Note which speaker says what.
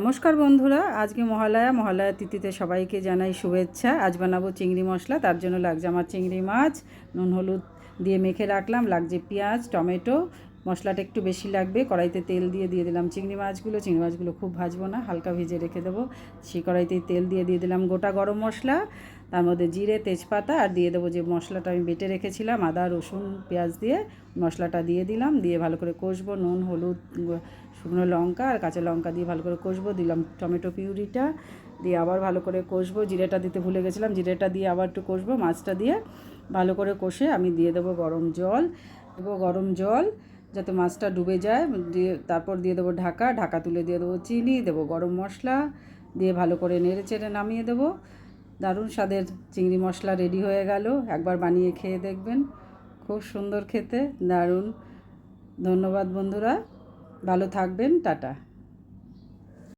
Speaker 1: নমস্কার বন্ধুরা, আজকে মহালয়া তিথিতে সবাইকে জানাই শুভেচ্ছা। আজ বানাবো চিংড়ি মশলা। তার জন্য লাগছে আমার চিংড়ি মাছ, নুন হলুদ দিয়ে মেখে রাখলাম, লাগছে পেঁয়াজ টমেটো। মশলাটা একটু বেশি লাগবে। কড়াইতে তেল দিয়ে দিলাম চিংড়ি মাছগুলো খুব ভাজবো না, হালকা ভেজে রেখে দেবো। সেই কড়াইতেই তেল দিয়ে দিলাম গোটা গরম মশলা, তার মধ্যে জিরে তেজপাতা, আর দিয়ে দেবো যে মশলাটা আমি বেটে রেখেছিলাম আদা রসুন পেঁয়াজ দিয়ে। মশলাটা দিয়ে দিলাম, দিয়ে ভালো করে কষবো। নুন হলুদ শুকনো লঙ্কা আর কাঁচা লঙ্কা দিয়ে ভালো করে কষবো। দিলাম টমেটো পিউরিটা, দিয়ে আবার ভালো করে কষবো। জিরেটা দিতে ভুলে গেছিলাম, জিরেটা দিয়ে আবার একটু কষবো। মাছটা দিয়ে ভালো করে কষে আমি দিয়ে দেবো গরম জল যাতে মাছটা ডুবে যায়। দিয়ে তারপর দিয়ে দেবো ঢাকা তুলে দিয়ে দেবো চিনি, দেবো গরম মশলা, দিয়ে ভালো করে নেড়ে চেড়ে নামিয়ে দেবো। দারুণ স্বাদের চিংড়ি মশলা রেডি হয়ে গেল। একবার বানিয়ে খেয়ে দেখবেন, খুব সুন্দর খেতে, দারুণ। ধন্যবাদ বন্ধুরা, ভালো থাকবেন, টাটা।